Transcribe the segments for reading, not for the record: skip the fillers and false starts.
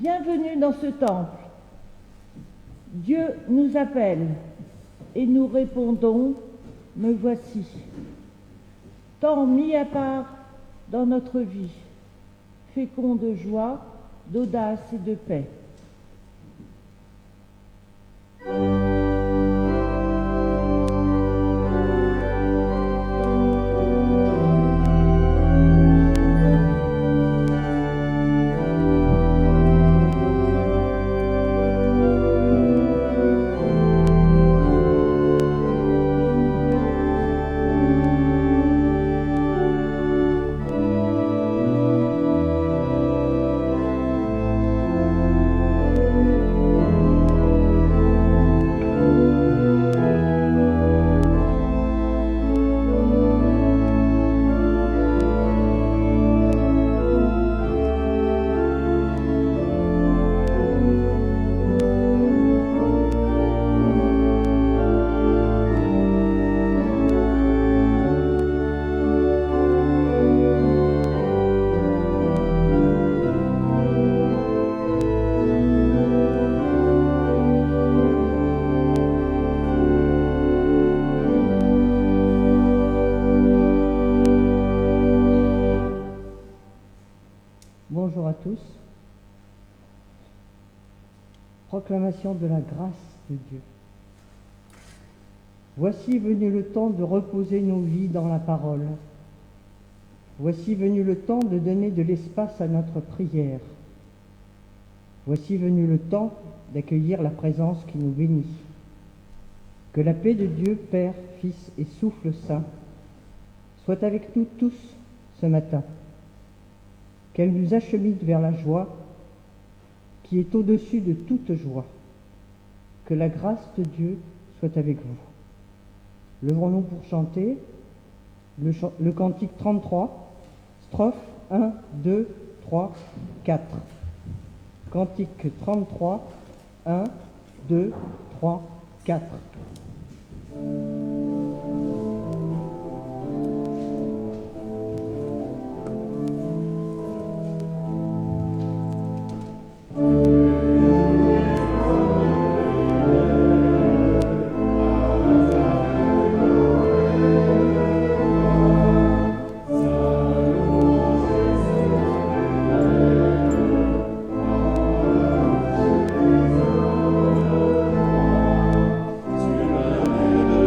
Bienvenue dans ce temple. Dieu nous appelle et nous répondons, me voici. Temps mis à part dans notre vie, fécond de joie, d'audace et de paix. Bonjour à tous. Proclamation de la grâce de Dieu. Voici venu le temps de reposer nos vies dans la parole. Voici venu le temps de donner de l'espace à notre prière. Voici venu le temps d'accueillir la présence qui nous bénit. Que la paix de Dieu, Père, Fils et Souffle Saint, soit avec nous tous ce matin. Qu'elle nous achemine vers la joie qui est au-dessus de toute joie. Que la grâce de Dieu soit avec vous. Levons-nous pour chanter le cantique 33, strophes 1, 2, 3, 4. Cantique 33, 1, 2, 3, 4.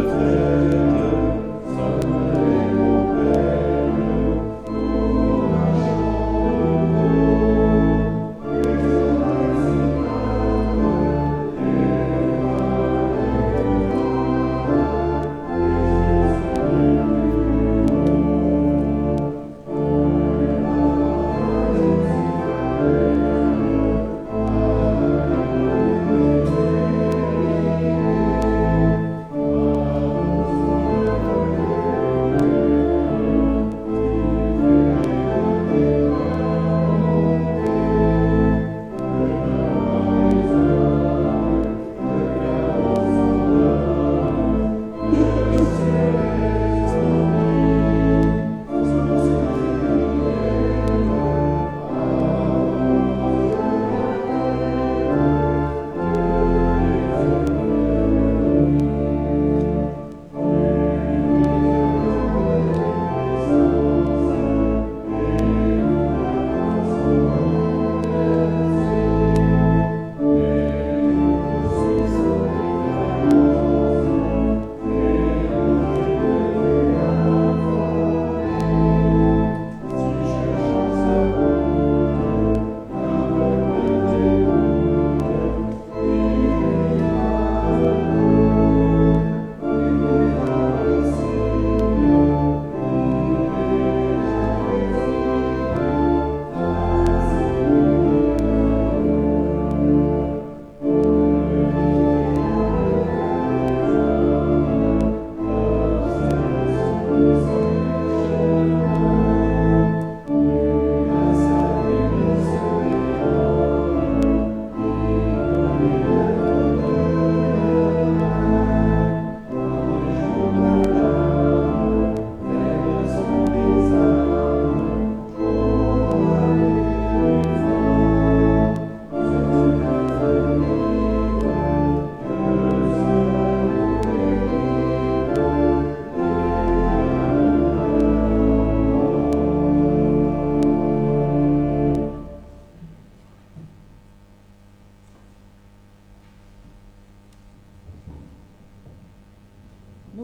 Tu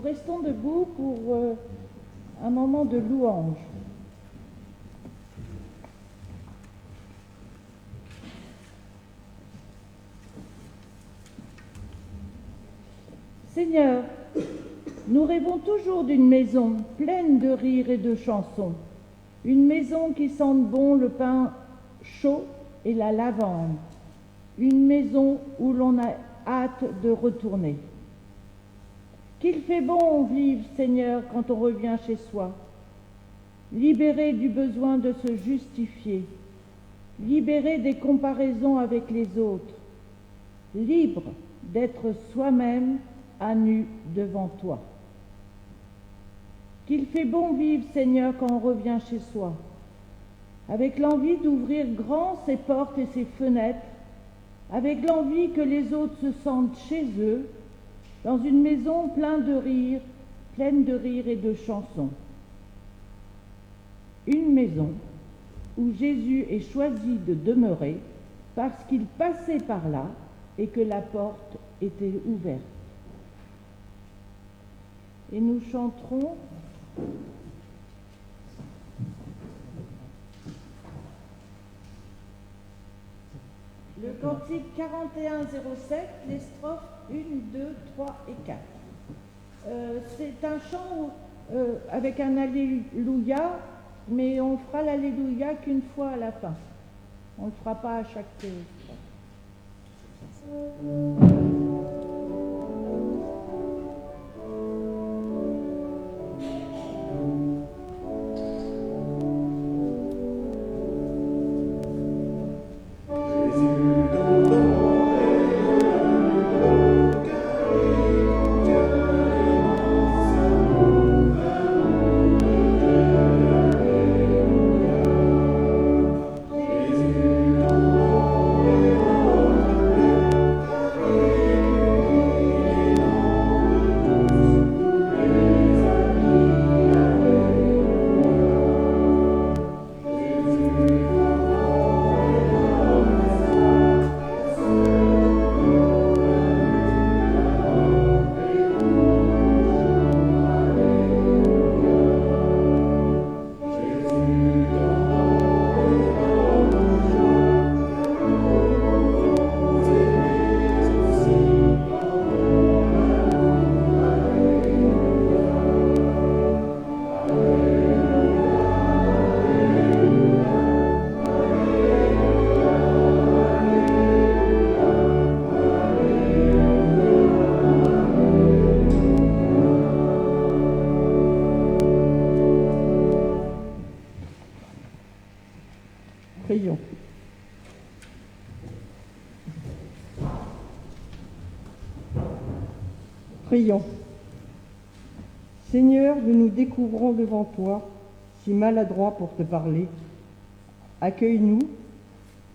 restons debout pour un moment de louange. Seigneur, nous rêvons toujours d'une maison pleine de rires et de chansons, une maison qui sente bon le pain chaud et la lavande, une maison où l'on a hâte de retourner. Qu'il fait bon vivre, Seigneur, quand on revient chez soi, libéré du besoin de se justifier, libéré des comparaisons avec les autres, libre d'être soi-même à nu devant toi. Qu'il fait bon vivre, Seigneur, quand on revient chez soi, avec l'envie d'ouvrir grand ses portes et ses fenêtres, avec l'envie que les autres se sentent chez eux, dans une maison pleine de rire et de chansons. Une maison où Jésus est choisi de demeurer parce qu'il passait par là et que la porte était ouverte. Et nous chanterons le cantique 4107, les strophes 1, 2, 3 et 4. C'est un chant avec un Alléluia, mais on fera l'Alléluia qu'une fois à la fin. On ne le fera pas à chaque strophe. Prions. Prions. Seigneur, nous nous découvrons devant toi, si maladroits pour te parler. Accueille-nous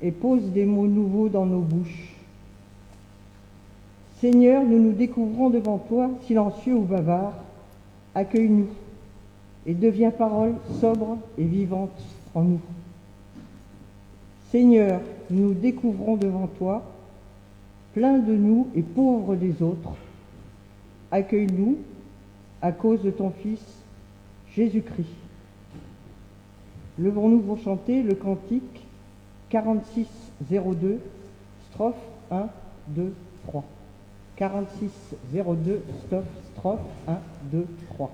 et pose des mots nouveaux dans nos bouches. Seigneur, nous nous découvrons devant toi, silencieux ou bavards. Accueille-nous et deviens parole sobre et vivante en nous. Seigneur, nous nous découvrons devant toi, pleins de nous et pauvres des autres. Accueille-nous à cause de ton Fils, Jésus-Christ. Levons-nous pour chanter le cantique 4602, strophe 1, 2, 3. 4602, strophe 1, 2, 3.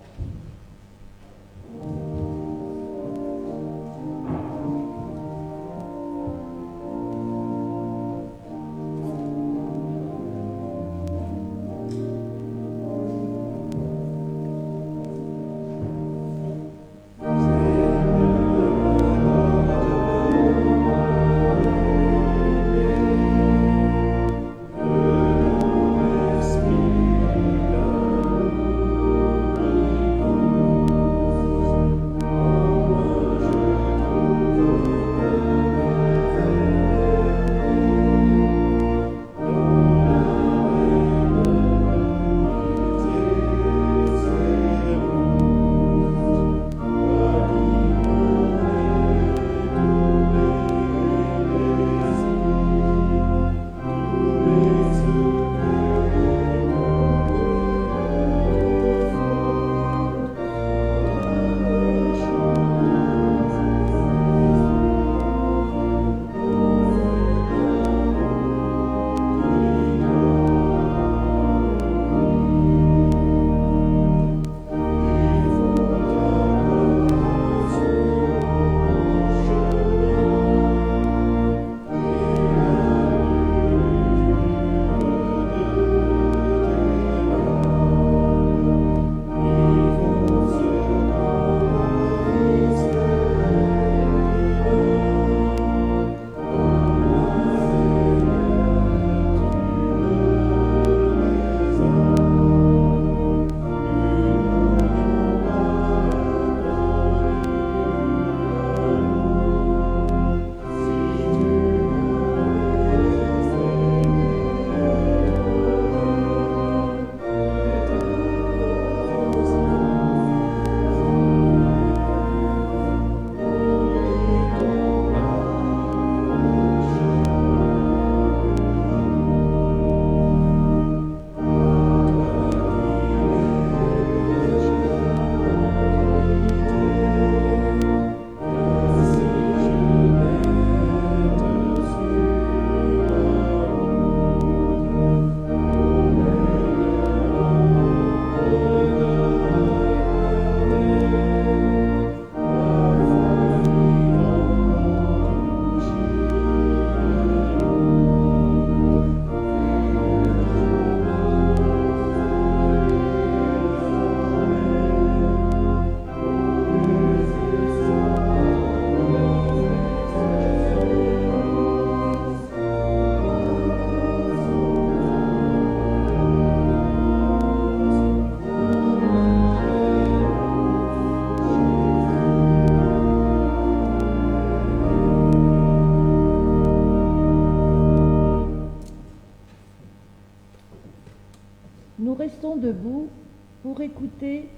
pour écouter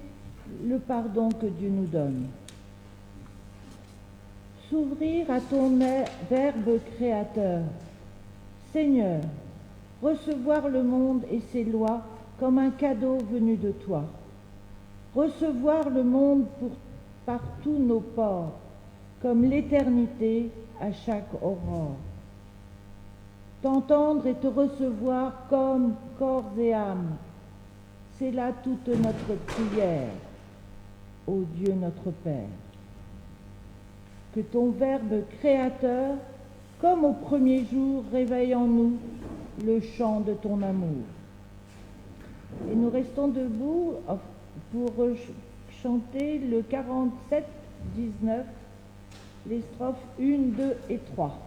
le pardon que Dieu nous donne. S'ouvrir à ton Verbe créateur. Seigneur, recevoir le monde et ses lois comme un cadeau venu de toi. Recevoir le monde par tous nos pores, comme l'éternité à chaque aurore. T'entendre et te recevoir comme corps et âme, c'est là toute notre prière, ô Dieu notre Père. Que ton Verbe créateur, comme au premier jour, réveille en nous le chant de ton amour. Et nous restons debout pour chanter le 47-19, les strophes 1, 2 et 3.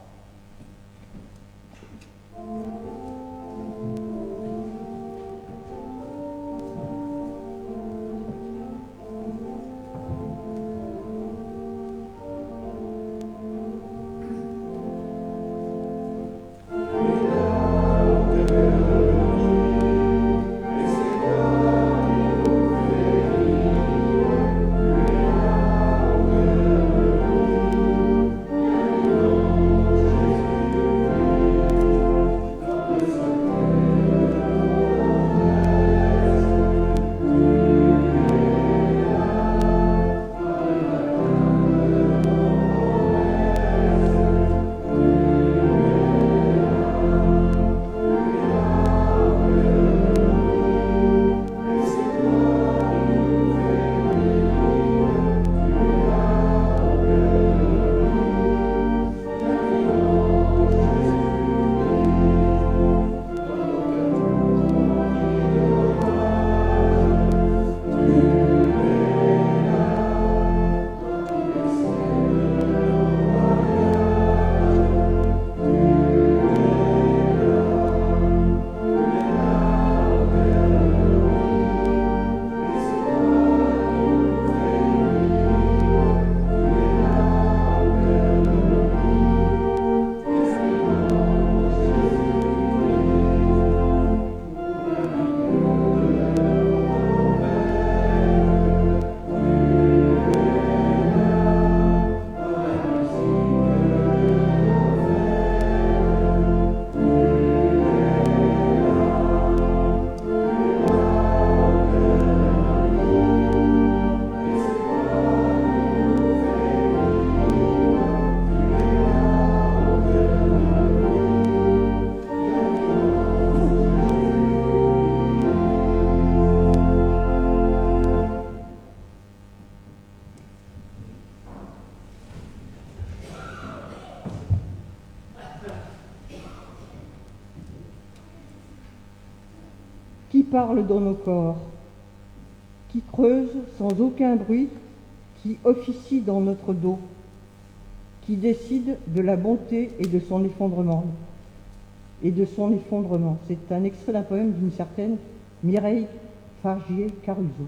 Qui parle dans nos corps, qui creuse sans aucun bruit, qui officie dans notre dos, qui décide de la bonté et de son effondrement. C'est un extrait d'un poème d'une certaine Mireille Fargier-Caruso.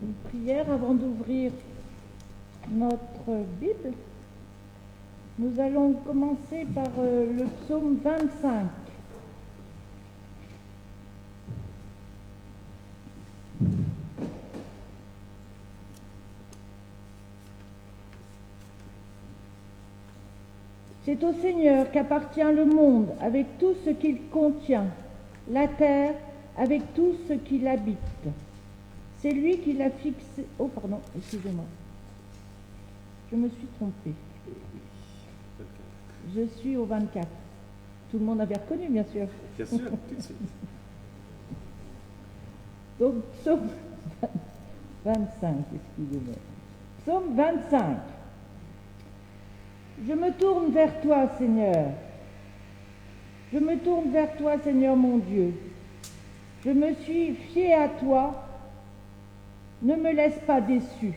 Une prière avant d'ouvrir notre Bible. Nous allons commencer par le psaume 25. C'est au Seigneur qu'appartient le monde avec tout ce qu'il contient, la terre avec tout ce qui l'habite. C'est lui qui l'a fixé. Oh, pardon, excusez-moi. Je me suis trompée. Je suis au 24. Tout le monde avait reconnu, bien sûr. Bien sûr, tout de suite. Donc, psaume 25, excusez-moi. Psaume 25. Je me tourne vers toi, Seigneur. Je me tourne vers toi, Seigneur mon Dieu. Je me suis fié à toi. Ne me laisse pas déçu.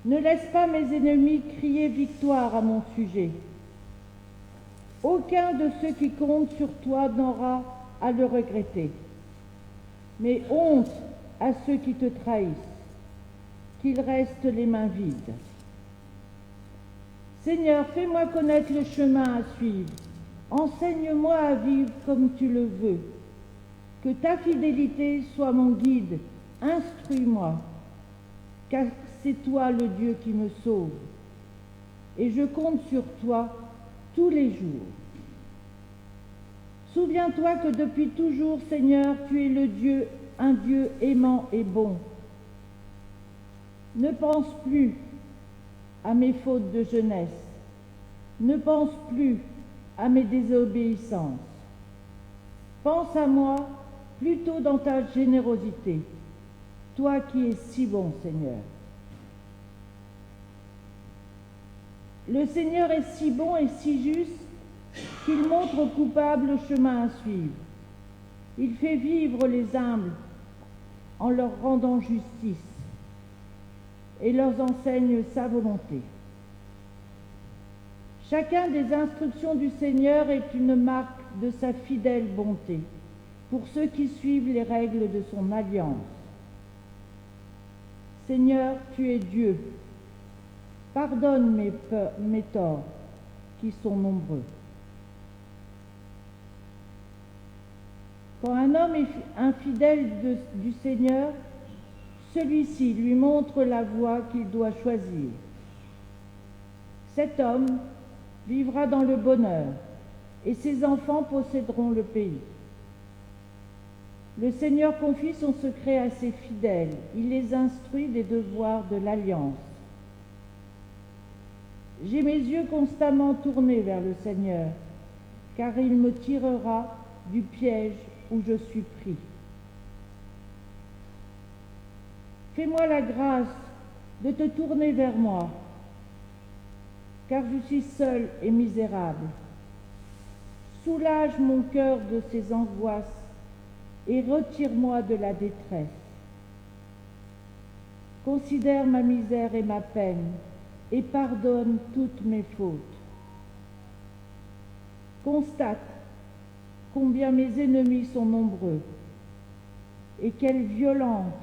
Ne laisse pas mes ennemis crier victoire à mon sujet. Aucun de ceux qui comptent sur toi n'aura à le regretter. Mais honte à ceux qui te trahissent, qu'ils restent les mains vides. Seigneur, fais-moi connaître le chemin à suivre. Enseigne-moi à vivre comme tu le veux. Que ta fidélité soit mon guide. Instruis-moi, car c'est toi le Dieu qui me sauve. Et je compte sur toi tous les jours. Souviens-toi que depuis toujours, Seigneur, tu es le Dieu, un Dieu aimant et bon. Ne pense plus à mes fautes de jeunesse. Ne pense plus à mes désobéissances. Pense à moi plutôt dans ta générosité, toi qui es si bon, Seigneur. Le Seigneur est si bon et si juste qu'il montre aux coupables le chemin à suivre. Il fait vivre les humbles en leur rendant justice et leur enseigne sa volonté. Chacun des instructions du Seigneur est une marque de sa fidèle bonté pour ceux qui suivent les règles de son alliance. Seigneur, tu es Dieu. Pardonne mes torts qui sont nombreux. Quand un homme est infidèle du Seigneur, celui-ci lui montre la voie qu'il doit choisir. Cet homme vivra dans le bonheur et ses enfants posséderont le pays. Le Seigneur confie son secret à ses fidèles. Il les instruit des devoirs de l'alliance. J'ai mes yeux constamment tournés vers le Seigneur, car il me tirera du piège où je suis pris. Fais-moi la grâce de te tourner vers moi, car je suis seul et misérable. Soulage mon cœur de ses angoisses et retire-moi de la détresse. Considère ma misère et ma peine et pardonne toutes mes fautes. Constate combien mes ennemis sont nombreux et quelle violente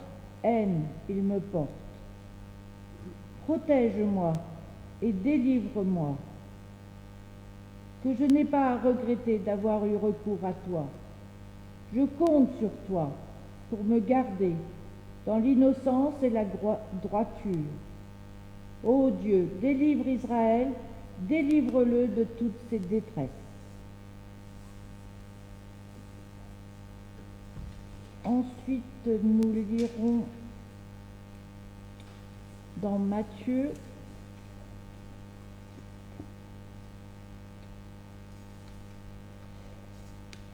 haine ils me portent. Protège-moi et délivre-moi, que je n'ai pas à regretter d'avoir eu recours à toi. Je compte sur toi pour me garder dans l'innocence et la droiture. Ô Dieu, délivre Israël, délivre-le de toutes ses détresses. Ensuite, nous lirons dans Matthieu,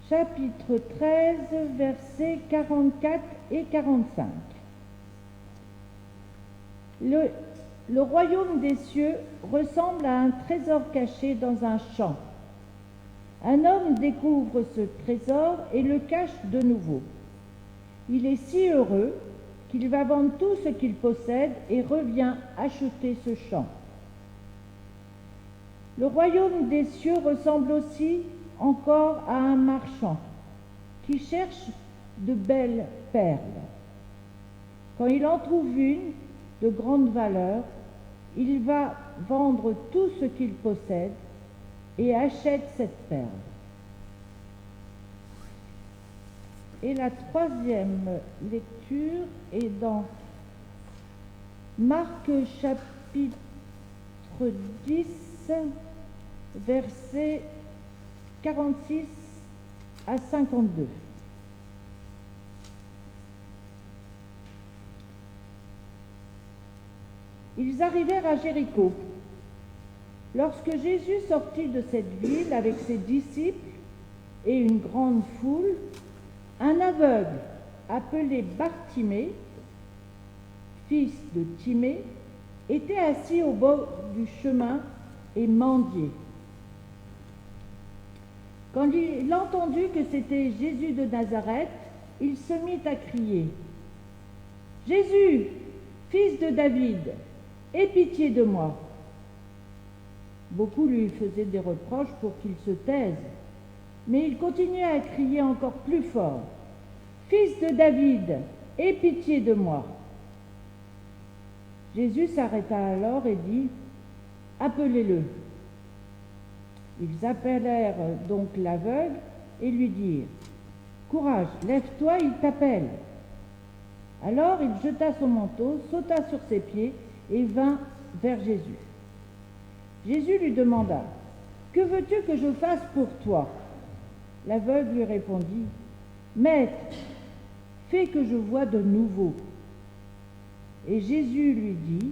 chapitre 13, versets 44 et 45. Le royaume des cieux ressemble à un trésor caché dans un champ. Un homme découvre ce trésor et le cache de nouveau. Il est si heureux qu'il va vendre tout ce qu'il possède et revient acheter ce champ. Le royaume des cieux ressemble aussi encore à un marchand qui cherche de belles perles. Quand il en trouve une de grande valeur, il va vendre tout ce qu'il possède et achète cette perle. Et la troisième lecture est dans Marc chapitre 10, versets 46 à 52. Ils arrivèrent à Jéricho. Lorsque Jésus sortit de cette ville avec ses disciples et une grande foule, un aveugle appelé Bartimée, fils de Timée, était assis au bord du chemin et mendiait. Quand il entendit que c'était Jésus de Nazareth, il se mit à crier « Jésus, fils de David, aie pitié de moi !» Beaucoup lui faisaient des reproches pour qu'il se taise, mais il continuait à crier encore plus fort « Fils de David, aie pitié de moi !» Jésus s'arrêta alors et dit « appelez-le. Ils appelèrent donc l'aveugle et lui dirent, courage, lève-toi, il t'appelle. Alors il jeta son manteau, sauta sur ses pieds et vint vers Jésus. Jésus lui demanda, que veux-tu que je fasse pour toi? L'aveugle lui répondit, Maître, fais que je voie de nouveau. Et Jésus lui dit,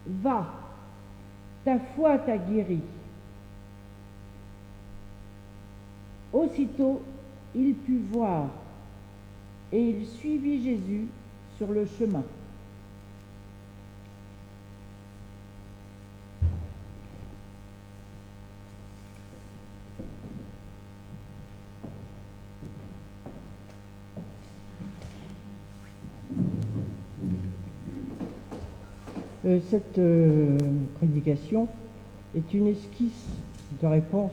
va, ta foi t'a guéri. Aussitôt, il put voir, et il suivit Jésus sur le chemin. Cette prédication est une esquisse de réponse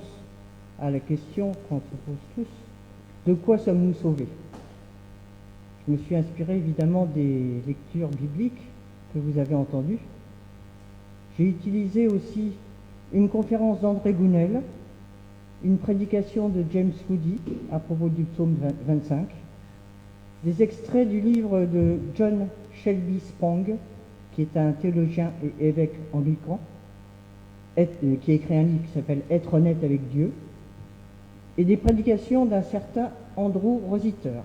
à la question qu'on se pose tous, de quoi sommes-nous sauvés? Je me suis inspiré évidemment des lectures bibliques que vous avez entendues. J'ai utilisé aussi une conférence d'André Gounel, une prédication de James Moody à propos du psaume 25, des extraits du livre de John Shelby Spong, qui est un théologien et évêque anglican, qui a écrit un livre qui s'appelle « Être honnête avec Dieu », et des prédications d'un certain Andrew Rositer.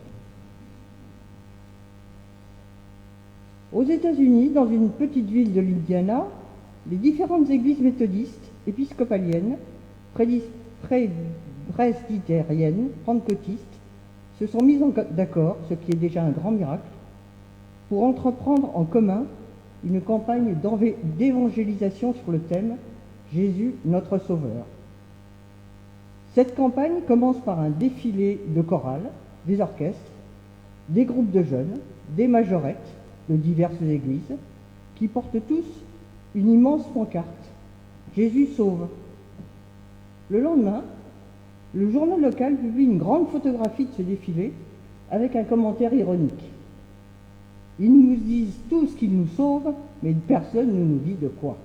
Aux États-Unis, dans une petite ville de l'Indiana, les différentes églises méthodistes, épiscopaliennes, presbytériennes, pentecôtistes se sont mises d'accord, ce qui est déjà un grand miracle, pour entreprendre en commun une campagne d'évangélisation sur le thème « Jésus, notre Sauveur ». Cette campagne commence par un défilé de chorales, des orchestres, des groupes de jeunes, des majorettes de diverses églises, qui portent tous une immense pancarte « Jésus sauve ». Le lendemain, le journal local publie une grande photographie de ce défilé avec un commentaire ironique. Ils nous disent tous qu'ils nous sauvent, mais personne ne nous dit de quoi.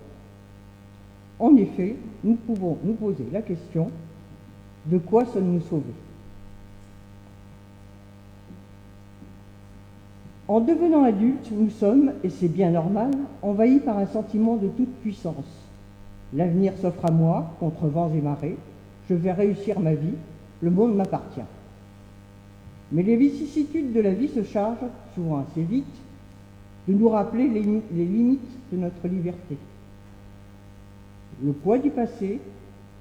En effet, nous pouvons nous poser la question, de quoi sommes-nous sauvés? En devenant adultes, nous sommes, et c'est bien normal, envahis par un sentiment de toute puissance. L'avenir s'offre à moi, contre vents et marées, je vais réussir ma vie, le monde m'appartient. Mais les vicissitudes de la vie se chargent, souvent assez vite, de nous rappeler les limites de notre liberté. Le poids du passé,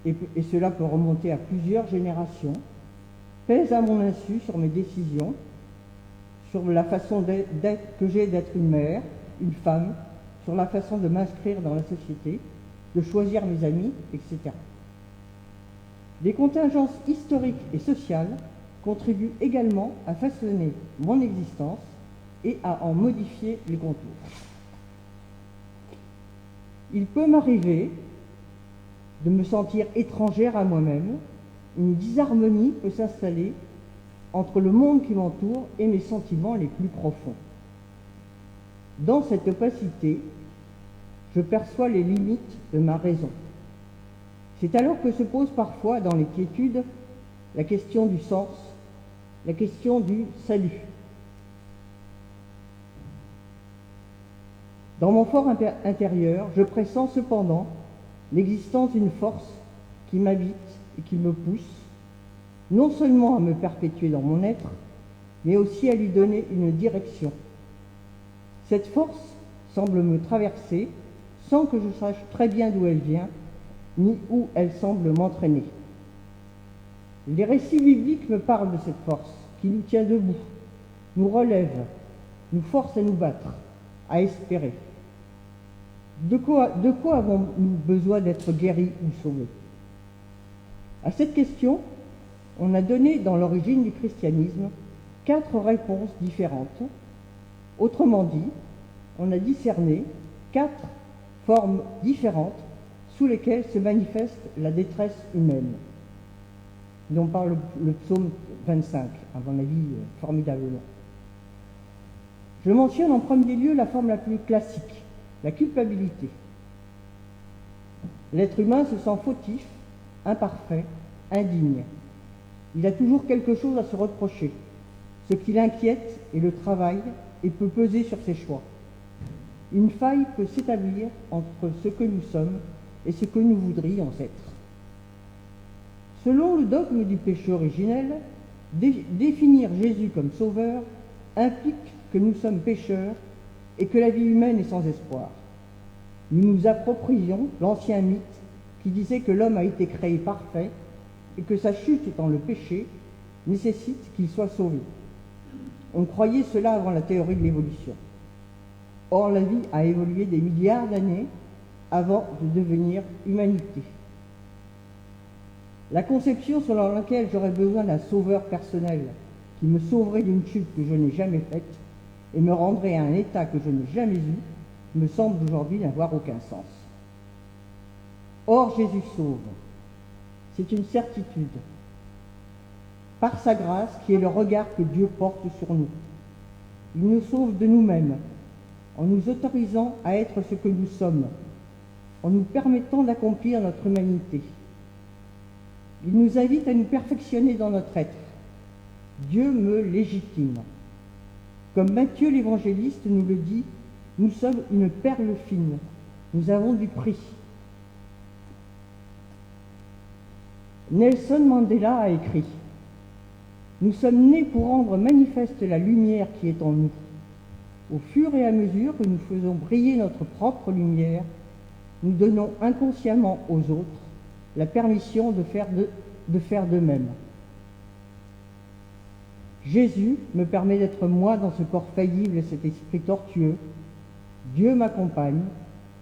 et cela peut remonter à plusieurs générations, pèse à mon insu sur mes décisions, sur la façon que j'ai d'être une mère, une femme, sur la façon de m'inscrire dans la société, de choisir mes amis, etc. Les contingences historiques et sociales contribuent également à façonner mon existence et à en modifier les contours. Il peut m'arriver de me sentir étrangère à moi-même, une disharmonie peut s'installer entre le monde qui m'entoure et mes sentiments les plus profonds. Dans cette opacité, je perçois les limites de ma raison. C'est alors que se pose parfois dans les quiétudes la question du sens, la question du salut. Dans mon fort intérieur, je pressens cependant l'existence d'une force qui m'habite et qui me pousse, non seulement à me perpétuer dans mon être, mais aussi à lui donner une direction. Cette force semble me traverser sans que je sache très bien d'où elle vient, ni où elle semble m'entraîner. Les récits bibliques me parlent de cette force qui nous tient debout, nous relève, nous force à nous battre, à espérer. De quoi avons-nous besoin d'être guéris ou sauvés? À cette question, on a donné dans l'origine du christianisme 4 réponses différentes. Autrement dit, on a discerné 4 formes différentes sous lesquelles se manifeste la détresse humaine, dont parle le psaume 25, à mon avis formidablement. Je mentionne en premier lieu la forme la plus classique, la culpabilité. L'être humain se sent fautif, imparfait, indigne. Il a toujours quelque chose à se reprocher. Ce qui l'inquiète est le travail et peut peser sur ses choix. Une faille peut s'établir entre ce que nous sommes et ce que nous voudrions être. Selon le dogme du péché originel, définir Jésus comme sauveur implique que nous sommes pécheurs et que la vie humaine est sans espoir. Nous nous approprions l'ancien mythe qui disait que l'homme a été créé parfait et que sa chute étant le péché nécessite qu'il soit sauvé. On croyait cela avant la théorie de l'évolution. Or, la vie a évolué des milliards d'années avant de devenir humanité. La conception selon laquelle j'aurais besoin d'un sauveur personnel qui me sauverait d'une chute que je n'ai jamais faite et me rendrait à un état que je n'ai jamais eu me semble aujourd'hui n'avoir aucun sens. Or, Jésus sauve. C'est une certitude. Par sa grâce, qui est le regard que Dieu porte sur nous. Il nous sauve de nous-mêmes, en nous autorisant à être ce que nous sommes, en nous permettant d'accomplir notre humanité. Il nous invite à nous perfectionner dans notre être. Dieu me légitime. Comme Matthieu l'évangéliste nous le dit, nous sommes une perle fine, nous avons du prix. Nelson Mandela a écrit « Nous sommes nés pour rendre manifeste la lumière qui est en nous. Au fur et à mesure que nous faisons briller notre propre lumière, nous donnons inconsciemment aux autres la permission de faire de même. Jésus me permet d'être moi dans ce corps faillible et cet esprit tortueux. Dieu m'accompagne.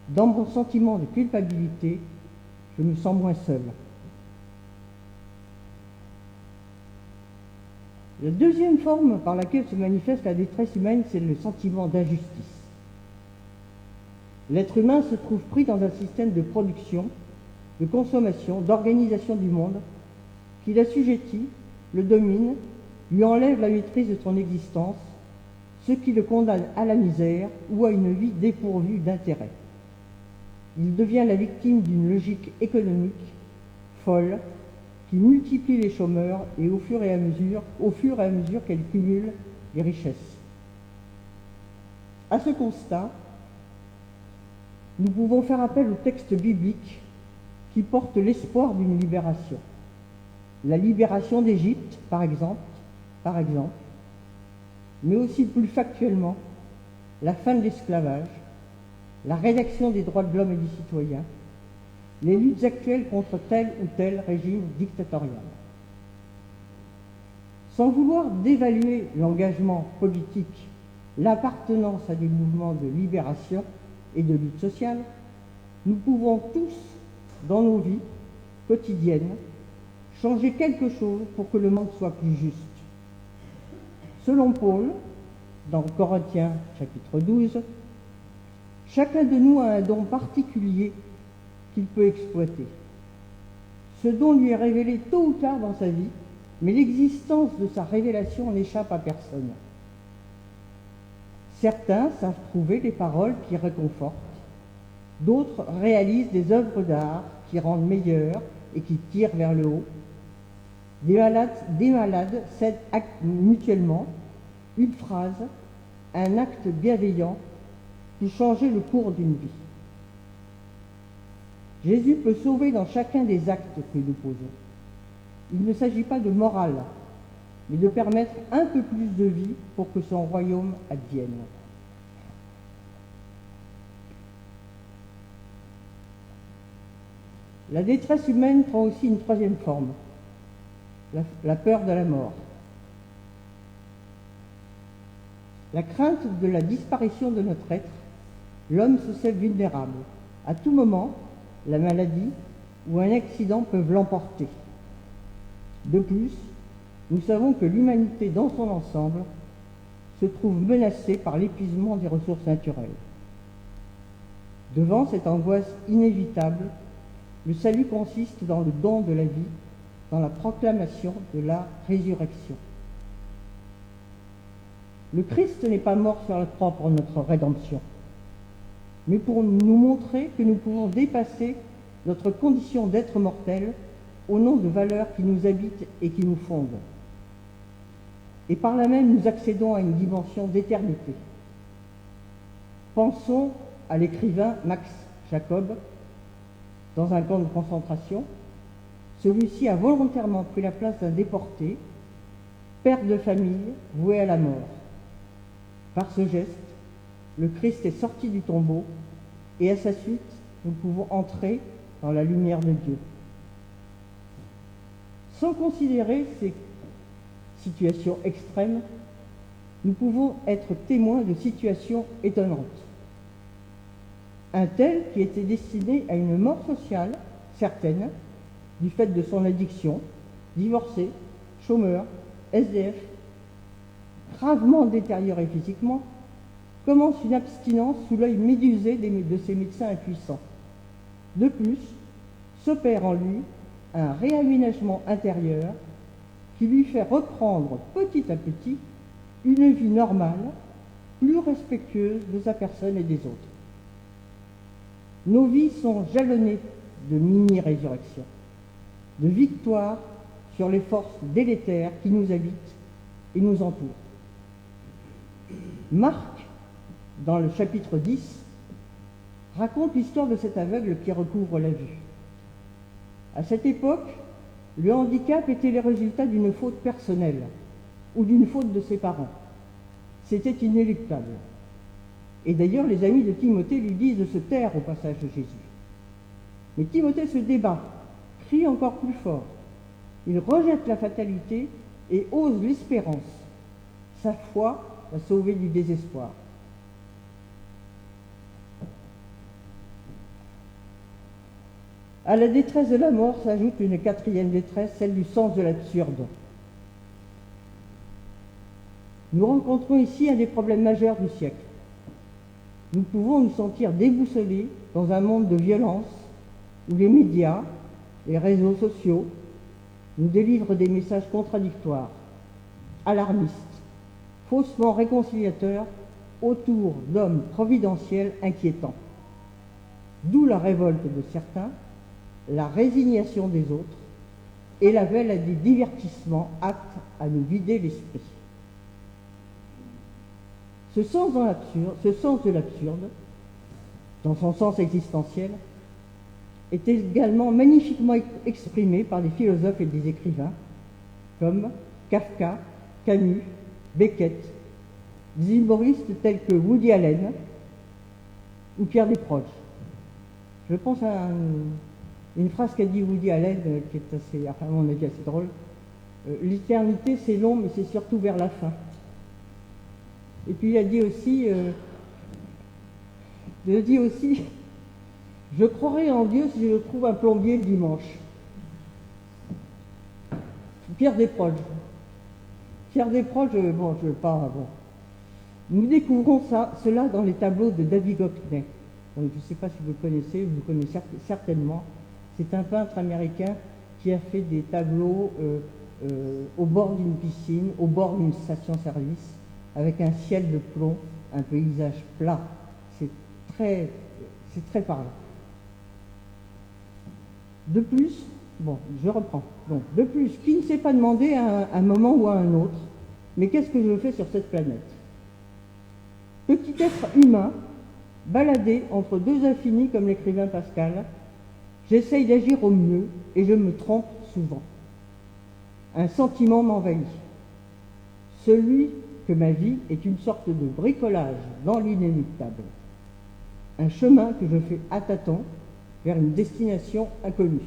Dans mon sentiment de culpabilité, je me sens moins seul. » La deuxième forme par laquelle se manifeste la détresse humaine, c'est le sentiment d'injustice. L'être humain se trouve pris dans un système de production, de consommation, d'organisation du monde qui l'assujettit, le domine, lui enlève la maîtrise de son existence, ce qui le condamne à la misère ou à une vie dépourvue d'intérêt. Il devient la victime d'une logique économique folle qui multiplie les chômeurs et au fur et à mesure qu'elle cumule les richesses. À ce constat, nous pouvons faire appel au texte biblique qui porte l'espoir d'une libération. La libération d'Égypte, par exemple, mais aussi plus factuellement, la fin de l'esclavage, la rédaction des droits de l'homme et du citoyen, les luttes actuelles contre tel ou tel régime dictatorial. Sans vouloir dévaluer l'engagement politique, l'appartenance à des mouvements de libération et de lutte sociale, nous pouvons tous, dans nos vies quotidiennes, changer quelque chose pour que le monde soit plus juste. Selon Paul, dans Corinthiens chapitre 12, chacun de nous a un don particulier qu'il peut exploiter. Ce don lui est révélé tôt ou tard dans sa vie, mais l'existence de sa révélation n'échappe à personne. Certains savent trouver les paroles qui réconfortent, d'autres réalisent des œuvres d'art qui rendent meilleurs et qui tirent vers le haut. Des malades s'aident mutuellement. Une phrase, un acte bienveillant peut changer le cours d'une vie. Jésus peut sauver dans chacun des actes que nous posons. Il ne s'agit pas de morale, mais de permettre un peu plus de vie pour que son royaume advienne. La détresse humaine prend aussi une troisième forme, la peur de la mort. La crainte de la disparition de notre être, l'homme se sait vulnérable. À tout moment, la maladie ou un accident peuvent l'emporter. De plus, nous savons que l'humanité dans son ensemble se trouve menacée par l'épuisement des ressources naturelles. Devant cette angoisse inévitable, le salut consiste dans le don de la vie, dans la proclamation de la résurrection. Le Christ n'est pas mort sur la croix pour notre rédemption, mais pour nous montrer que nous pouvons dépasser notre condition d'être mortel au nom de valeurs qui nous habitent et qui nous fondent. Et par là même, nous accédons à une dimension d'éternité. Pensons à l'écrivain Max Jacob, dans un camp de concentration. Celui-ci a volontairement pris la place d'un déporté, père de famille, voué à la mort. Par ce geste, le Christ est sorti du tombeau et à sa suite, nous pouvons entrer dans la lumière de Dieu. Sans considérer ces situations extrêmes, nous pouvons être témoins de situations étonnantes. Un tel qui était destiné à une mort sociale certaine, du fait de son addiction, divorcé, chômeur, SDF, gravement détérioré physiquement, commence une abstinence sous l'œil médusé de ses médecins impuissants. De plus, s'opère en lui un réaménagement intérieur qui lui fait reprendre petit à petit une vie normale, plus respectueuse de sa personne et des autres. Nos vies sont jalonnées de mini-résurrections, de victoires sur les forces délétères qui nous habitent et nous entourent. Marc, dans le chapitre 10, raconte l'histoire de cet aveugle qui recouvre la vue. À cette époque, le handicap était le résultat d'une faute personnelle ou d'une faute de ses parents. C'était inéluctable. Et d'ailleurs, les amis de Timothée lui disent de se taire au passage de Jésus. Mais Timothée se débat, crie encore plus fort. Il rejette la fatalité et ose l'espérance. Sa foi va sauver du désespoir. À la détresse de la mort s'ajoute une quatrième détresse, celle du sens de l'absurde. Nous rencontrons ici un des problèmes majeurs du siècle. Nous pouvons nous sentir déboussolés dans un monde de violence où les médias, les réseaux sociaux nous délivrent des messages contradictoires, alarmistes, faussement réconciliateurs autour d'hommes providentiels inquiétants. D'où la révolte de certains, la résignation des autres et l'appel à des divertissements aptes à nous vider l'esprit. Ce sens de l'absurde, dans son sens existentiel, est également magnifiquement exprimé par des philosophes et des écrivains comme Kafka, Camus, Beckett, des humoristes tels que Woody Allen ou Pierre Desproges. Je pense à une phrase qu'a dit Woody Allen qui est assez, à mon avis, assez drôle. L'éternité, c'est long, mais c'est surtout vers la fin. Et puis il a dit aussi, je croirai en Dieu si je trouve un plombier le dimanche. Pierre Desproges. Pierre Desproges, je ne veux pas. Bon. Nous découvrons cela dans les tableaux de David Hockney. Donc, je ne sais pas si vous le connaissez, vous le connaissez certainement. C'est un peintre américain qui a fait des tableaux au bord d'une piscine, au bord d'une station-service, avec un ciel de plomb, un paysage plat. C'est très parlant. De plus, je reprends. Donc, de plus, qui ne s'est pas demandé à un moment ou à un autre, mais qu'est-ce que je fais sur cette planète? Petit être humain, baladé entre deux infinis comme l'écrivain Pascal, j'essaye d'agir au mieux et je me trompe souvent. Un sentiment m'envahit. Celui que ma vie est une sorte de bricolage dans l'inéluctable. Un chemin que je fais à tâtons vers une destination inconnue.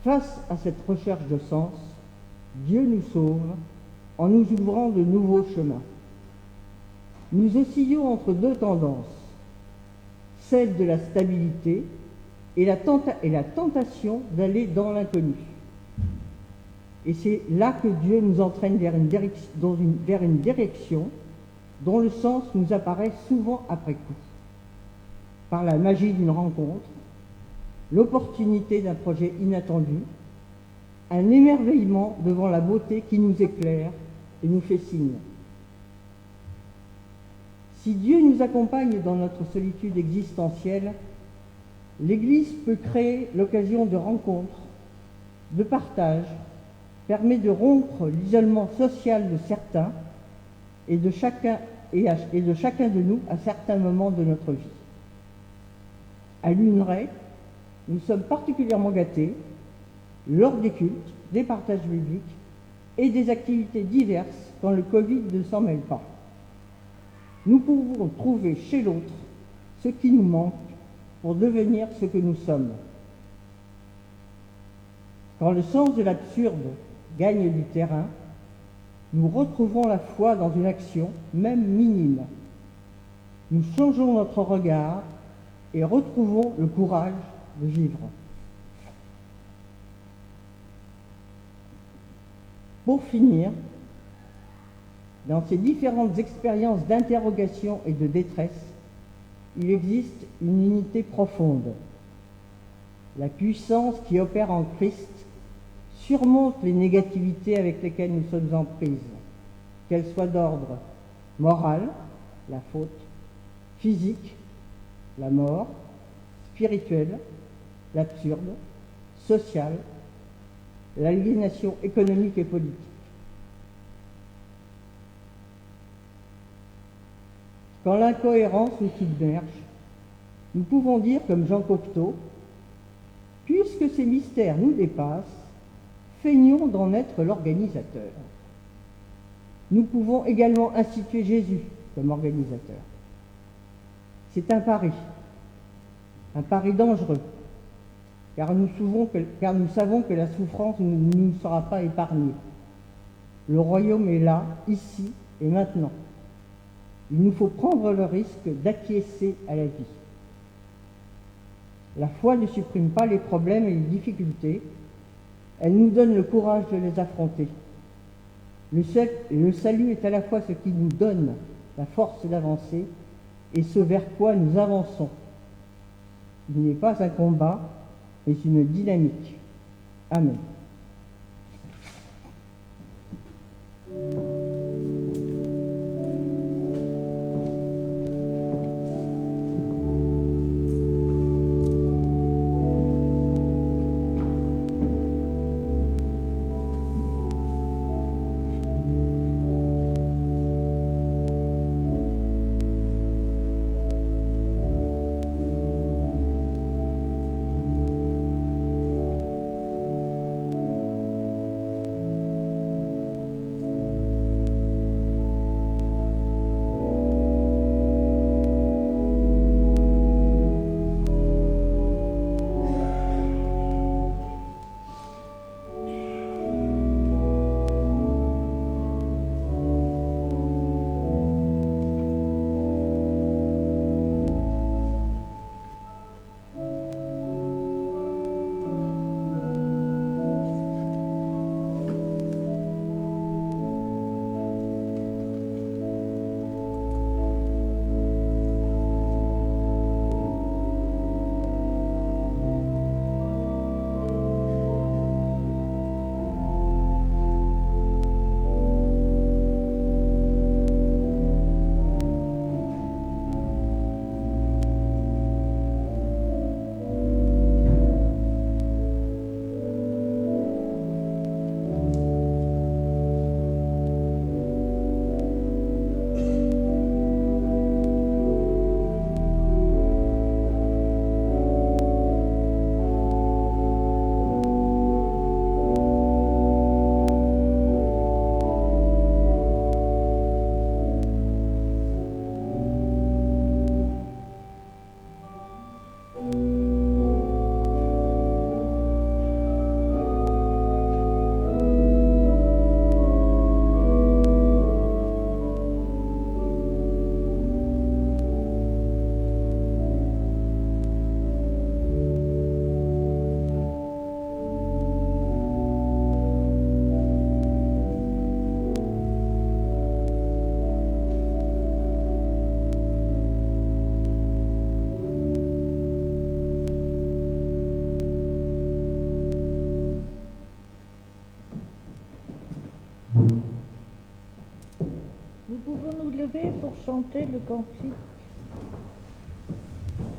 Face à cette recherche de sens, Dieu nous sauve en nous ouvrant de nouveaux chemins. Nous oscillons entre deux tendances, celle de la stabilité et la tentation d'aller dans l'inconnu. Et c'est là que Dieu nous entraîne vers une direction dont le sens nous apparaît souvent après coup. Par la magie d'une rencontre, l'opportunité d'un projet inattendu, un émerveillement devant la beauté qui nous éclaire et nous fait signe. Si Dieu nous accompagne dans notre solitude existentielle, l'Église peut créer l'occasion de rencontres, de partage, permet de rompre l'isolement social de certains et de chacun de nous à certains moments de notre vie. À Luneray, nous sommes particulièrement gâtés lors des cultes, des partages bibliques et des activités diverses quand le Covid ne s'en mêle pas. Nous pouvons trouver chez l'autre ce qui nous manque pour devenir ce que nous sommes. Quand le sens de l'absurde gagne du terrain, nous retrouvons la foi dans une action, même minime. Nous changeons notre regard et retrouvons le courage de vivre. Pour finir, dans ces différentes expériences d'interrogation et de détresse, il existe une unité profonde. La puissance qui opère en Christ surmonte les négativités avec lesquelles nous sommes en prise, qu'elles soient d'ordre moral, la faute, physique, la mort, spirituelle, l'absurde, social, l'aliénation économique et politique. Quand l'incohérence nous submerge, nous pouvons dire comme Jean Cocteau, « Puisque ces mystères nous dépassent, feignons d'en être l'organisateur. » Nous pouvons également instituer Jésus comme organisateur. C'est un pari dangereux, car nous savons que la souffrance ne nous sera pas épargnée. Le royaume est là, ici et maintenant. Il nous faut prendre le risque d'acquiescer à la vie. La foi ne supprime pas les problèmes et les difficultés, elle nous donne le courage de les affronter. Le salut est à la fois ce qui nous donne la force d'avancer et ce vers quoi nous avançons. Il n'est pas un combat, mais une dynamique. Amen. lever pour chanter le cantique.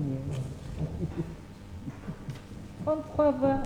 Yeah. 33-20.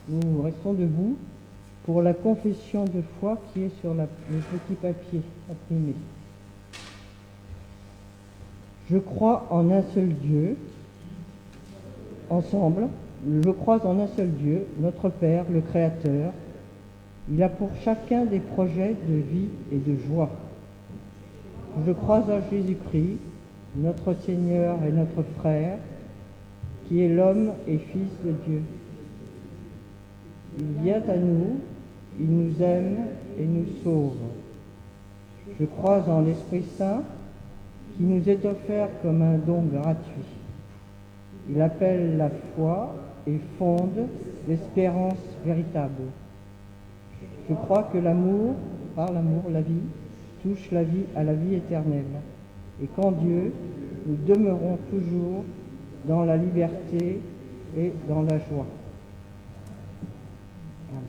Nous restons debout pour la confession de foi qui est sur le petit papier imprimé. Je crois en un seul Dieu, ensemble, je crois en un seul Dieu, notre Père, le Créateur. Il a pour chacun des projets de vie et de joie. Je crois en Jésus-Christ, notre Seigneur et notre Frère, qui est l'homme et Fils de Dieu. Il vient à nous, il nous aime et nous sauve. Je crois en l'Esprit Saint, qui nous est offert comme un don gratuit. Il appelle la foi et fonde l'espérance véritable. Je crois que l'amour, par l'amour, la vie, touche la vie à la vie éternelle, et qu'en Dieu, nous demeurons toujours dans la liberté et dans la joie. Amen.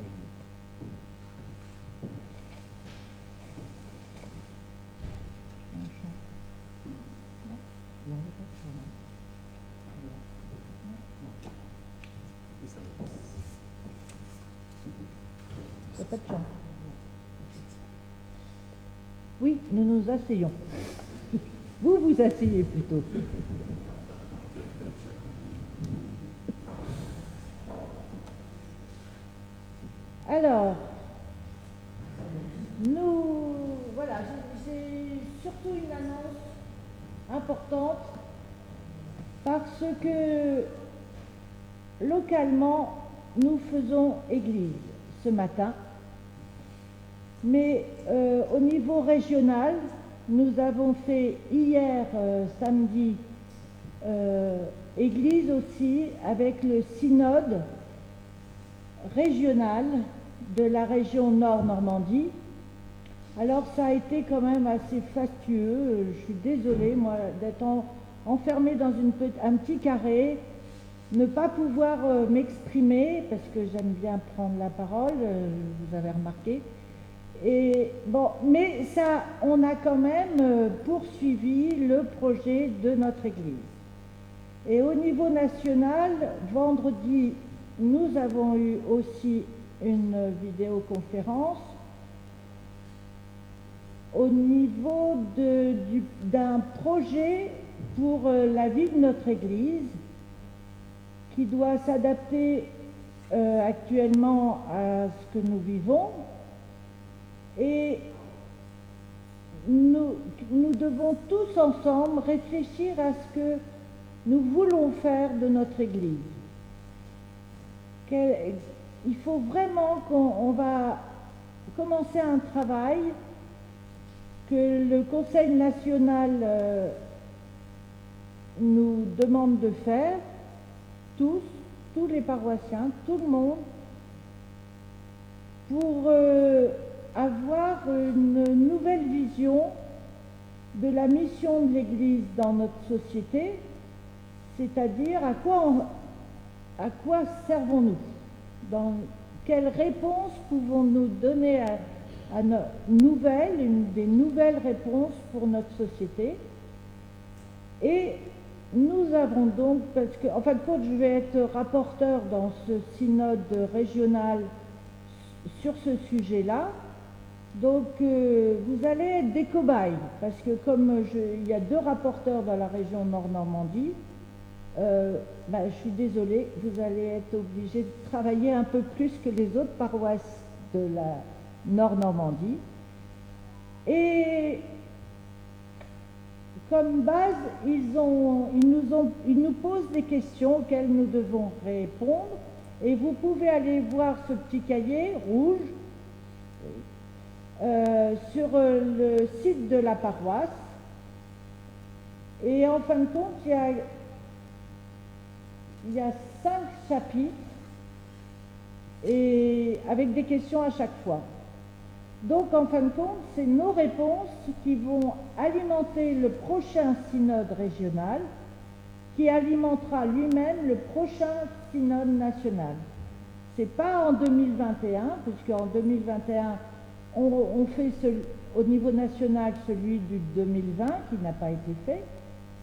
Pas de chance. Oui, nous nous asseyons. Vous vous asseyez plutôt. Alors, voilà, j'ai surtout une annonce importante parce que localement, nous faisons église ce matin, mais au niveau régional, nous avons fait hier samedi église aussi avec le synode régional de la région Nord-Normandie. Alors ça a été quand même assez fastueux, je suis désolée moi d'être enfermée dans un petit carré, ne pas pouvoir m'exprimer parce que j'aime bien prendre la parole, vous avez remarqué. Et bon, mais ça, on a quand même poursuivi le projet de notre Église. Et au niveau national, vendredi, nous avons eu aussi une vidéoconférence au niveau d'un projet pour la vie de notre Église qui doit s'adapter actuellement à ce que nous vivons. Et nous devons tous ensemble réfléchir à ce que nous voulons faire de notre Église. Il faut vraiment qu'on va commencer un travail que le Conseil national nous demande de faire, tous les paroissiens, tout le monde, pour avoir une nouvelle vision de la mission de l'Église dans notre société, c'est-à-dire à quoi servons-nous, quelle réponse pouvons-nous donner à nos des nouvelles réponses pour notre société. Et nous avons donc, parce que, en fin de compte, je vais être rapporteur dans ce synode régional sur ce sujet-là. Donc, vous allez être des cobayes, parce que comme il y a 2 rapporteurs dans la région Nord-Normandie, je suis désolée, vous allez être obligés de travailler un peu plus que les autres paroisses de la Nord-Normandie. Et comme base, ils nous posent des questions auxquelles nous devons répondre. Et vous pouvez aller voir ce petit cahier rouge sur le site de la paroisse. Et en fin de compte, il y a 5 chapitres et avec des questions à chaque fois. Donc, en fin de compte, c'est nos réponses qui vont alimenter le prochain synode régional, qui alimentera lui-même le prochain synode national. C'est pas en 2021, puisqu'en 2021, on fait au niveau national celui du 2020 qui n'a pas été fait.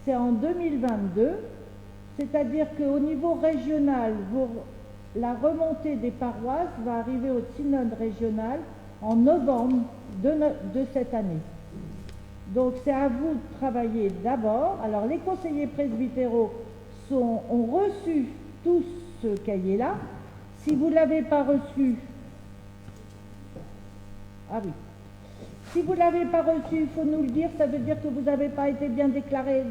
C'est en 2022, c'est-à-dire qu'au niveau régional, la remontée des paroisses va arriver au synode régional en novembre de cette année. Donc c'est à vous de travailler d'abord. Alors les conseillers presbytéraux ont reçu tout ce cahier-là. Si vous ne l'avez pas reçu, si vous ne l'avez pas reçu, il faut nous le dire, ça veut dire que vous n'avez pas été bien déclaré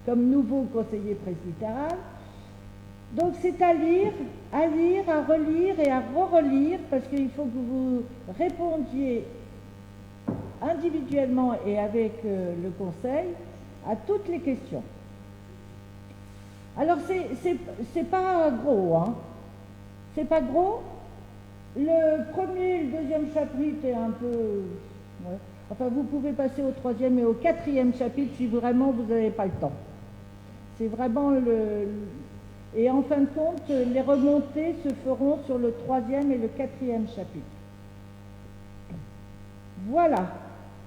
comme nouveau conseiller presbytéral. Donc c'est à lire, à relire et à re-relire, parce qu'il faut que vous répondiez individuellement et avec le conseil à toutes les questions. Alors c'est pas gros, hein. C'est pas gros. Le premier et le deuxième chapitre est un peu... Ouais. Enfin, vous pouvez passer au 3e et au 4e chapitre si vraiment vous n'avez pas le temps. C'est vraiment Et en fin de compte, les remontées se feront sur le 3e et le 4e chapitre. Voilà.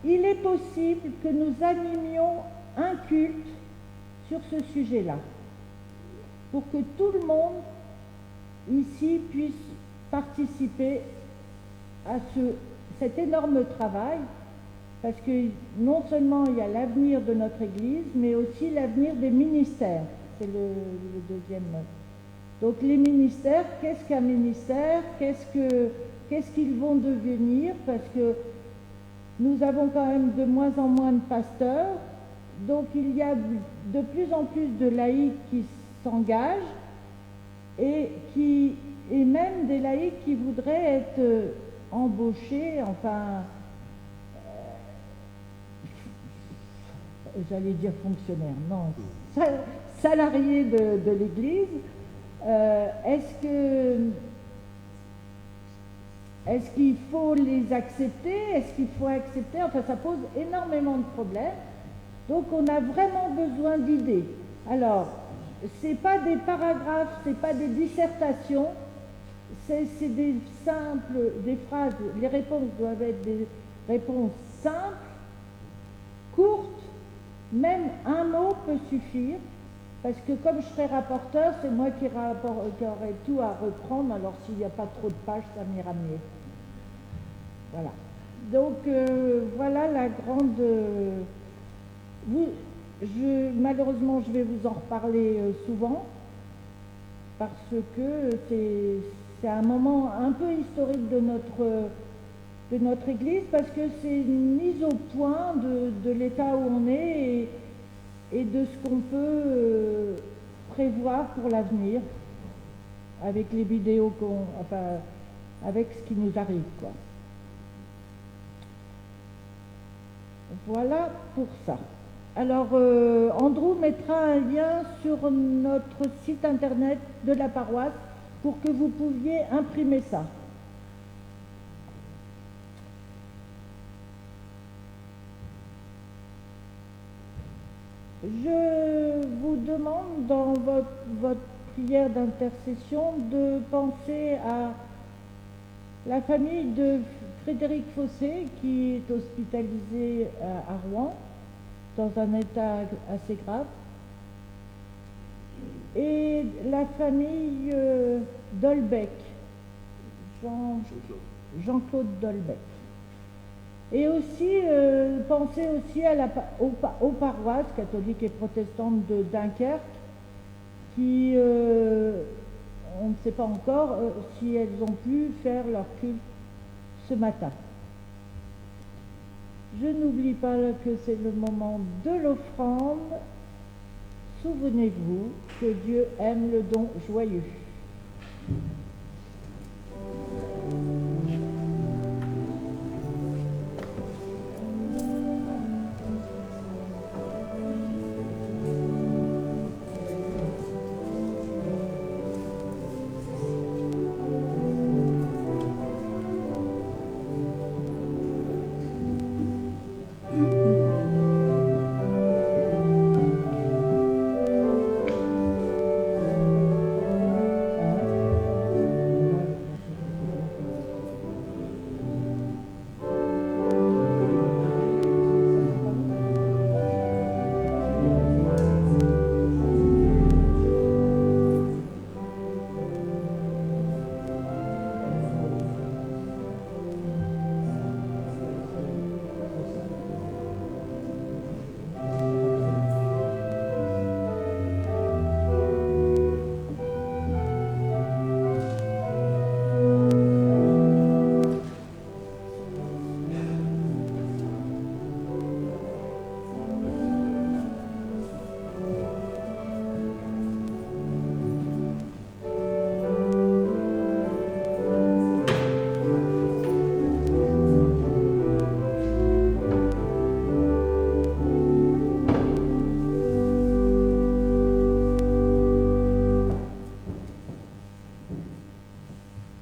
Il est possible que nous animions un culte sur ce sujet-là, pour que tout le monde ici puisse participer cet énorme travail, parce que non seulement il y a l'avenir de notre Église, mais aussi l'avenir des ministères. C'est le deuxième. Donc les ministères, qu'est-ce qu'un ministère? Qu'est-ce qu'ils vont devenir? Parce que nous avons quand même de moins en moins de pasteurs, donc il y a de plus en plus de laïcs qui s'engagent et même des laïcs qui voudraient être embauchés, enfin, j'allais dire fonctionnaires, non, salariés de l'Église. Est-ce qu'il faut les accepter? Est-ce qu'il faut accepter? Enfin, ça pose énormément de problèmes. Donc, on a vraiment besoin d'idées. Alors, c'est pas des paragraphes, c'est pas des dissertations, c'est des phrases. Les réponses doivent être des réponses simples, courtes. Même un mot peut suffire. Parce que comme je serai rapporteur, c'est moi qui aurai tout à reprendre, alors s'il n'y a pas trop de pages, ça m'ira mieux. Voilà. Donc voilà la grande... malheureusement, je vais vous en reparler souvent, parce que c'est un moment un peu historique de notre Église, parce que c'est une mise au point de l'état où on est et de ce qu'on peut prévoir pour l'avenir avec les vidéos avec ce qui nous arrive, quoi. Voilà pour ça. Alors Andrew mettra un lien sur notre site internet de la paroisse pour que vous pouviez imprimer ça. Je vous demande dans votre prière d'intercession de penser à la famille de Frédéric Fossé qui est hospitalisé à Rouen dans un état assez grave, et la famille Dolbeck, Jean-Claude Dolbeck. Et aussi, pensez aussi aux paroisses catholiques et protestantes de Dunkerque qui, on ne sait pas encore si elles ont pu faire leur culte ce matin. Je n'oublie pas que c'est le moment de l'offrande. Souvenez-vous que Dieu aime le don joyeux.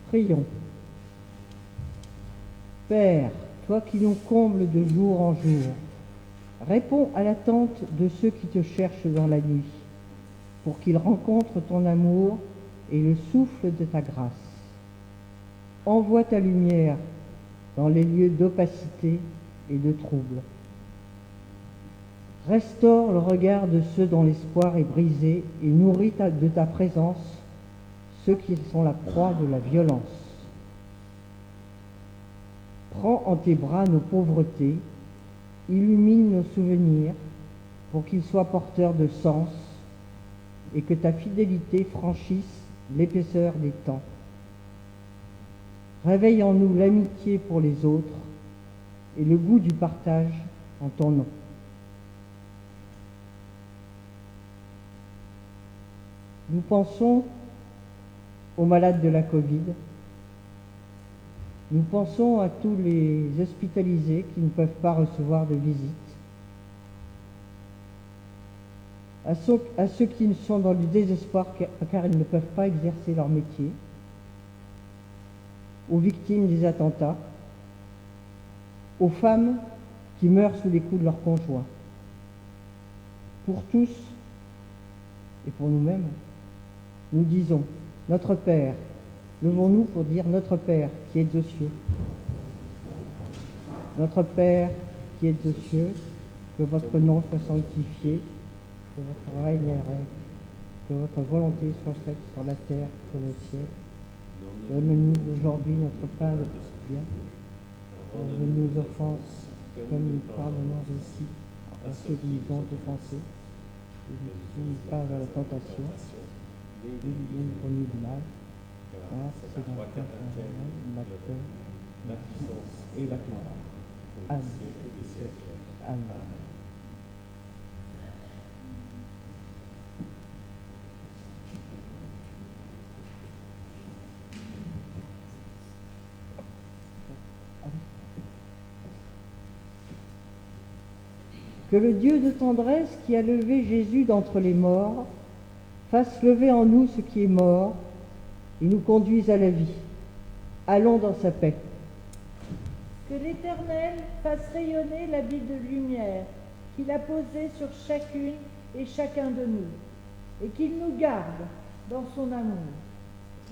Prions. Père, toi qui nous combles de jour en jour, réponds à l'attente de ceux qui te cherchent dans la nuit, pour qu'ils rencontrent ton amour et le souffle de ta grâce. Envoie ta lumière dans les lieux d'opacité et de trouble. Restaure le regard de ceux dont l'espoir est brisé et nourris de ta présence ceux qui sont la proie de la violence. Prends en tes bras nos pauvretés, illumine nos souvenirs pour qu'ils soient porteurs de sens et que ta fidélité franchisse l'épaisseur des temps. Réveille en nous l'amitié pour les autres et le goût du partage en ton nom. Nous pensons aux malades de la Covid. Nous pensons à tous les hospitalisés qui ne peuvent pas recevoir de visite, à ceux qui sont dans le désespoir car ils ne peuvent pas exercer leur métier, aux victimes des attentats, aux femmes qui meurent sous les coups de leurs conjoints. Pour tous et pour nous-mêmes, nous disons « Notre Père », levons-nous pour dire « Notre Père qui êtes aux cieux ». Notre Père qui êtes aux cieux, que votre nom soit sanctifié, que votre règne arrive, que votre volonté soit faite sur la terre comme au ciel. Donne-nous aujourd'hui notre pain de quotidien. Pardonne nos offenses, comme nous pardonnons aussi à ceux qui nous ont offensés. Ne nous soumis pas à la tentation, mais délivre-nous du mal. Car c'est dans le cœur la paix, la puissance et la gloire. Amen. Amen. Que le Dieu de tendresse qui a levé Jésus d'entre les morts fasse lever en nous ce qui est mort et nous conduise à la vie. Allons dans sa paix. Que l'Éternel fasse rayonner la vie de lumière qu'il a posée sur chacune et chacun de nous, et qu'il nous garde dans son amour.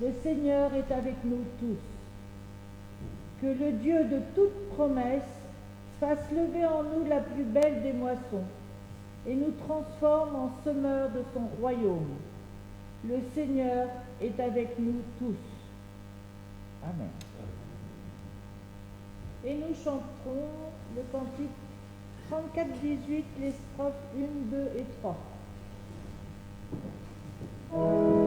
Le Seigneur est avec nous tous. Que le Dieu de toute promesse fasse lever en nous la plus belle des moissons, et nous transforme en semeurs de son royaume. Le Seigneur est avec nous tous. Amen. Et nous chanterons le cantique 34-18, les strophes 1, 2 et 3. Amen.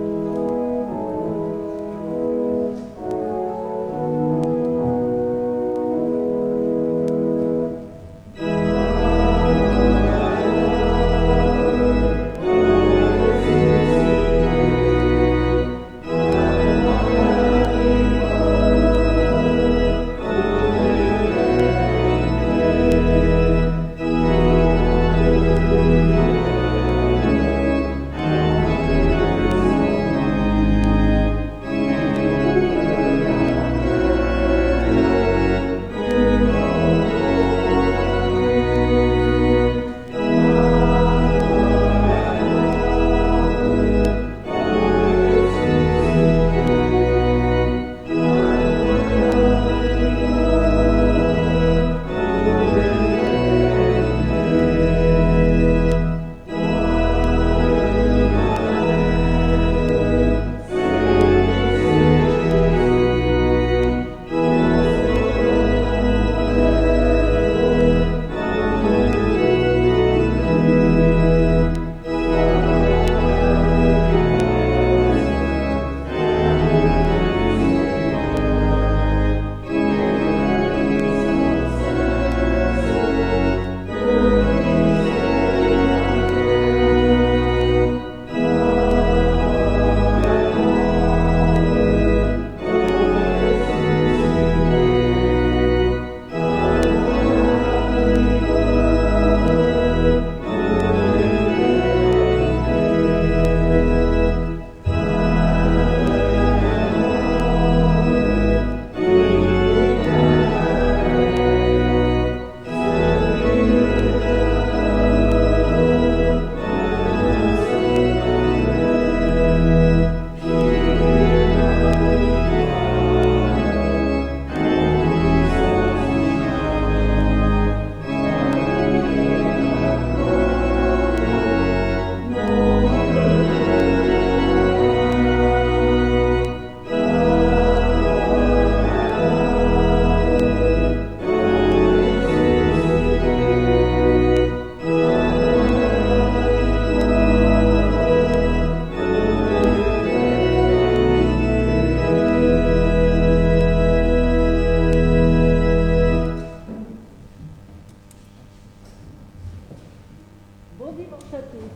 Bon dimanche à tous.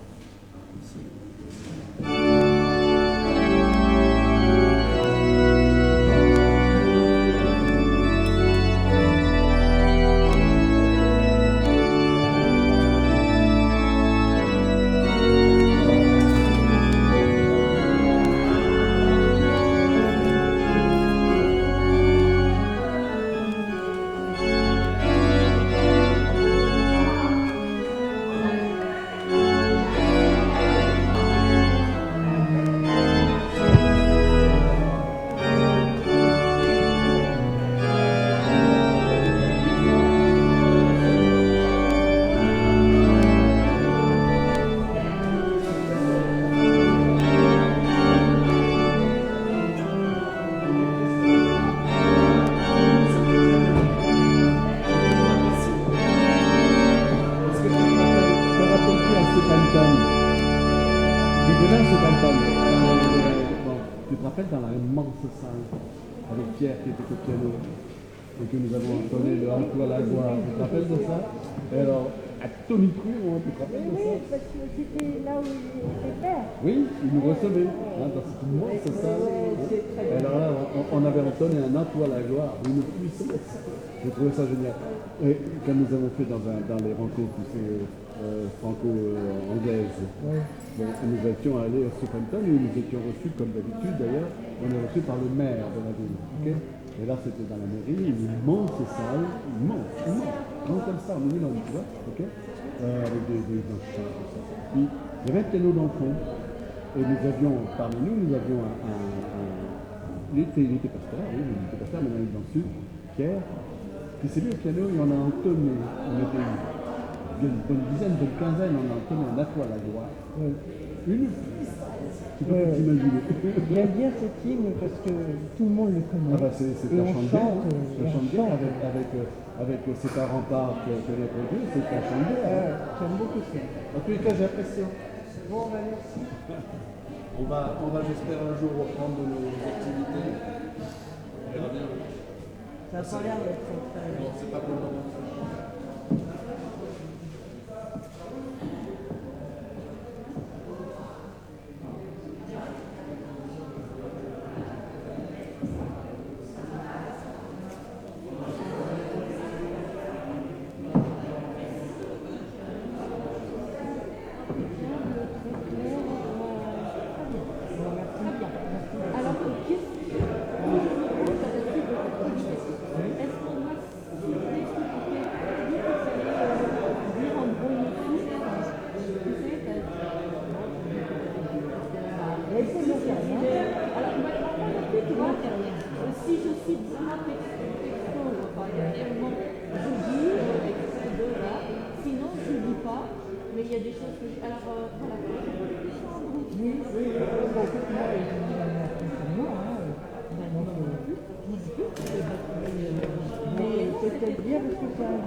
Tu te rappelles dans la immense salle avec Pierre qui était au piano et que nous avons entonné le Un toi la gloire. Tu te rappelles de ça? Et alors, à Tony Cruz, tu te rappelles de ça? Oui, parce que c'était là où il était père. Oui, il nous recevait dans cette immense salle. Et alors là, on avait entonné un Un toi la gloire, une puissance. J'ai trouvé ça génial. Et quand nous avons fait dans les rencontres, tu sais, franco-anglaises, bon, nous étions allés à Southampton et nous étions reçus, comme d'habitude d'ailleurs, on est reçus par le maire de la ville. Okay. Et là, c'était dans la mairie, une immense salle, immense, grand comme ça, on est dans le tu vois, okay, avec des enfants, tout ça. Puis, il y avait un piano dans le fond, et nous avions, parmi nous avions il était pasteur, oui, il était pasteur, mais il est dans le sud, Pierre, puis c'est lui au piano, et on a entonné, on était une bonne dizaine, une quinzaine, on a entonné un À toi la gloire. Une puissance, tu peux t'imaginer. J'aime bien cet hymne parce que tout le monde le connaît. Ah bah c'est Et un on chant chante, bien avec c'est un rempart que notre Dieu, c'est un chant bien. J'aime beaucoup ça. En tous les cas, j'ai apprécié. Bon, bah merci. On va j'espère un jour reprendre nos activités. On verra bien. Ça n'a pas l'air d'être très... Non, c'est pas pour le moment. Si je cite vraiment texto, dernièrement, je dis extrait de là, sinon je ne dis pas, mais il y a des choses que je... Alors voilà. Oui, bon, écoute, moi, mais c'est peut-être bien parce que c'est un